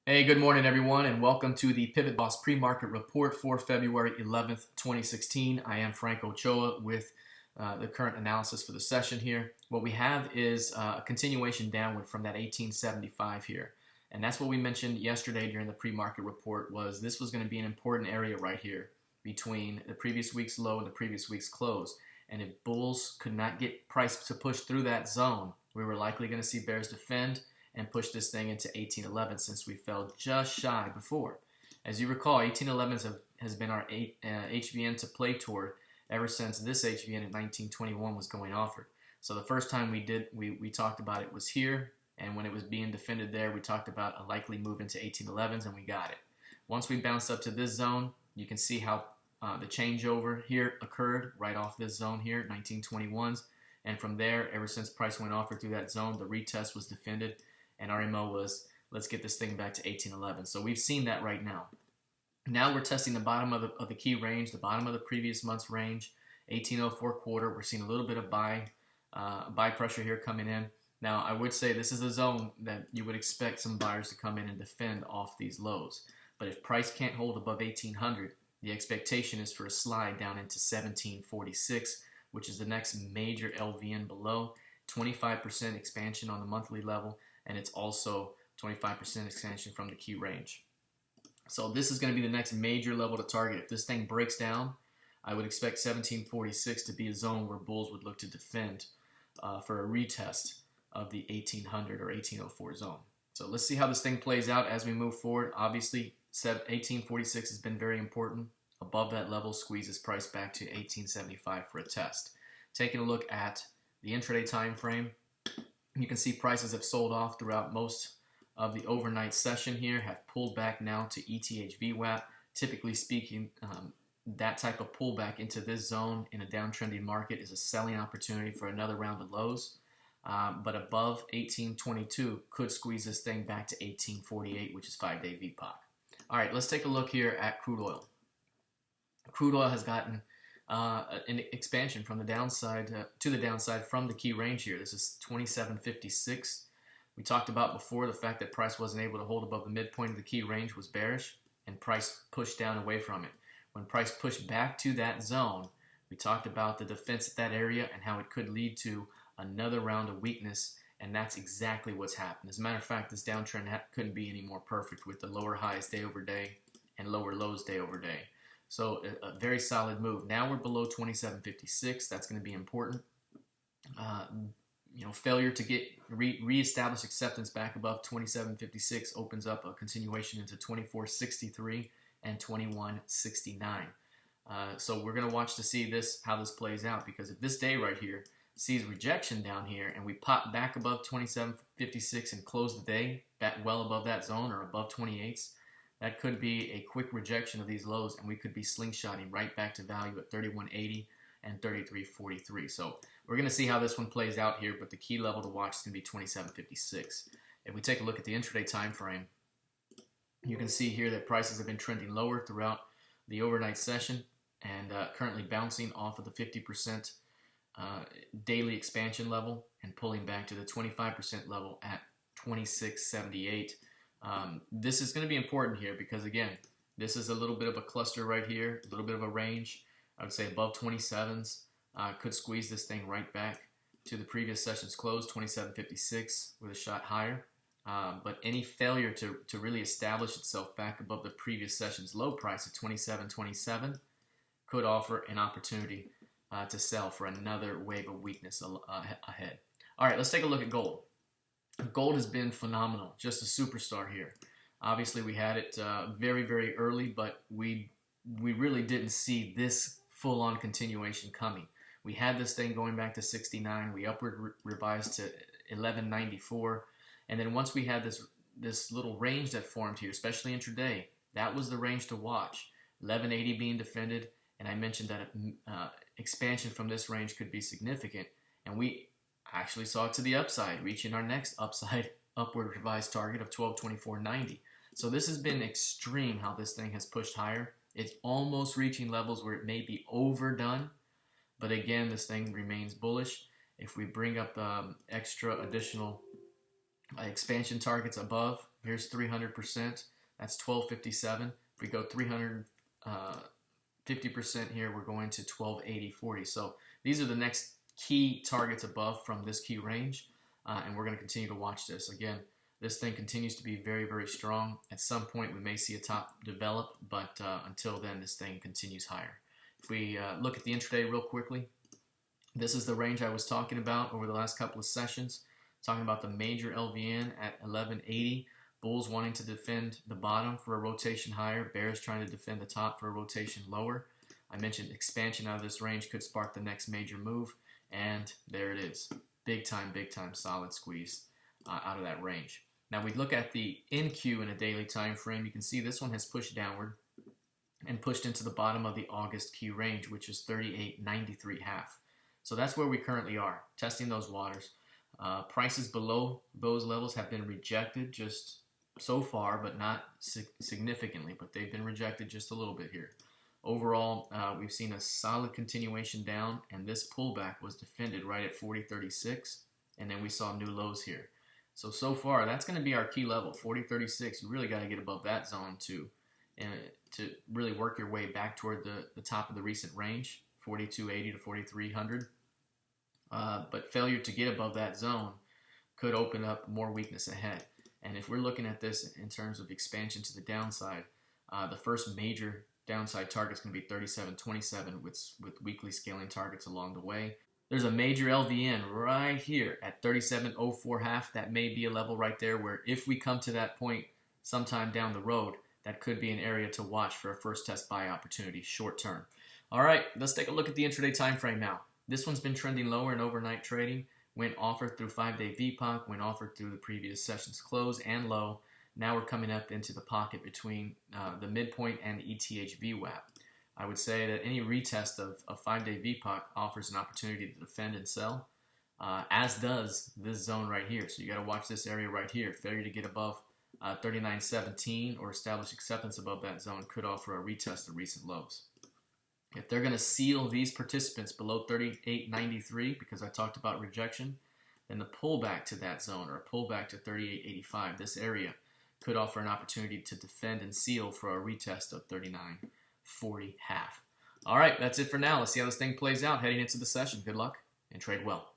Hey, good morning, everyone, and welcome to the PivotBoss Pre-Market Report for February 11th, 2016. I am Frank Ochoa with the current analysis for the session here. What we have is a continuation downward from that 1875 here. And that's what we mentioned yesterday during the pre-market report was this was going to be an important area right here between the previous week's low and the previous week's close. And if bulls could not get price to push through that zone, we were likely going to see bears defend and push this thing into 1811 since we fell just shy before. As you recall, 1811 has been our HVN to play toward ever since this HVN in 1921 was going offered. So the first time we talked about it was here, and when it was being defended there, we talked about a likely move into 1811s, and we got it. Once we bounced up to this zone, you can see how the changeover here occurred right off this zone here, 1921s, and from there, ever since price went offered through that zone, the retest was defended, and our MO was, let's get this thing back to 1811. So we've seen that right now. Now we're testing the bottom of the key range, the bottom of the previous month's range, 1804 quarter. We're seeing a little bit of buy pressure here coming in. Now, I would say this is a zone that you would expect some buyers to come in and defend off these lows. But if price can't hold above 1800, the expectation is for a slide down into 1746, which is the next major LVN below, 25% expansion on the monthly level, and it's also 25% expansion from the key range. So this is going to be the next major level to target. If this thing breaks down, I would expect 1746 to be a zone where bulls would look to defend for a retest of the 1800 or 1804 zone. So let's see how this thing plays out as we move forward. Obviously, 1846 has been very important. Above that level squeezes price back to 1875 for a test. Taking a look at the intraday time frame, you can see prices have sold off throughout most of the overnight session here, have pulled back now to ETH VWAP. Typically speaking, that type of pullback into this zone in a downtrending market is a selling opportunity for another round of lows. But above 1822 could squeeze this thing back to 1848, which is 5-day VPOC. All right, let's take a look here at crude oil. Crude oil has gotten an expansion from the downside to the downside from the key range here. This is 27.56. We talked about before the fact that price wasn't able to hold above the midpoint of the key range was bearish, and price pushed down away from it. When price pushed back to that zone, we talked about the defense at that area and how it could lead to another round of weakness, and that's exactly what's happened. As a matter of fact, this downtrend couldn't be any more perfect with the lower highs day over day and lower lows day over day. So a very solid move. Now we're below 27.56. That's going to be important. Failure to get reestablish acceptance back above 27.56 opens up a continuation into 24.63 and 21.69. So we're going to watch to see how this plays out, because if this day right here sees rejection down here and we pop back above 27.56 and close the day back well above that zone or above 28s, that could be a quick rejection of these lows, and we could be slingshotting right back to value at 31.80 and 33.43. So we're going to see how this one plays out here, but the key level to watch is going to be 27.56. If we take a look at the intraday time frame, you can see here that prices have been trending lower throughout the overnight session and currently bouncing off of the 50% daily expansion level and pulling back to the 25% level at 26.78. This is going to be important here because, again, this is a little bit of a cluster right here, a little bit of a range. I would say above 27s could squeeze this thing right back to the previous session's close, 27.56, with a shot higher. But any failure to really establish itself back above the previous session's low price of 27.27 could offer an opportunity to sell for another wave of weakness ahead. All right, let's take a look at gold. Gold has been phenomenal, just a superstar here. Obviously, we had it very, very early, but we really didn't see this full-on continuation coming. We had this thing going back to 69. We upward revised to 1194, and then once we had this little range that formed here, especially intraday, that was the range to watch. 1180 being defended, and I mentioned that expansion from this range could be significant, and we actually saw it to the upside, reaching our next upward revised target of 1224.90. So this has been extreme how this thing has pushed higher. It's almost reaching levels where it may be overdone, but again, this thing remains bullish. If we bring up extra additional expansion targets above Here's 300%. That's 1257. If we go 350% here, we're going to 1280.40. So these are the next key targets above from this key range, and we're going to continue to watch this. Again, this thing continues to be very, very strong. At some point, we may see a top develop, but until then, this thing continues higher. If we look at the intraday real quickly, this is the range I was talking about over the last couple of sessions, talking about the major LVN at 1180, bulls wanting to defend the bottom for a rotation higher, bears trying to defend the top for a rotation lower. I mentioned expansion out of this range could spark the next major move, and there it is. Big time solid squeeze out of that range. Now we look at the NQ in a daily time frame. You can see this one has pushed downward and pushed into the bottom of the August key range, which is 38.93 half. So that's where we currently are, testing those waters. Prices below those levels have been rejected just so far, but not significantly, but they've been rejected just a little bit here. Overall, we've seen a solid continuation down, and this pullback was defended right at 40.36, and then we saw new lows here. So far, that's going to be our key level, 40.36. You really got to get above that zone to really work your way back toward the top of the recent range, 42.80 to 4300. But failure to get above that zone could open up more weakness ahead. And if we're looking at this in terms of expansion to the downside, the first major downside target is going to be 37.27 with weekly scaling targets along the way. There's a major LVN right here at 37.04 half. That may be a level right there where if we come to that point sometime down the road, that could be an area to watch for a first test buy opportunity short term. All right, let's take a look at the intraday time frame now. This one's been trending lower in overnight trading. Went offer through 5-day VPOC, went offer through the previous session's close and low. Now we're coming up into the pocket between the midpoint and the ETH VWAP. I would say that any retest of 5-day VPOC offers an opportunity to defend and sell, as does this zone right here. So you got to watch this area right here. Failure to get above 39.17 or establish acceptance above that zone could offer a retest of recent lows. If they're going to seal these participants below 38.93, because I talked about rejection, then the pullback to that zone or a pullback to 38.85, this area could offer an opportunity to defend and seal for a retest of 39.40 half. All right, that's it for now. Let's see how this thing plays out heading into the session. Good luck and trade well.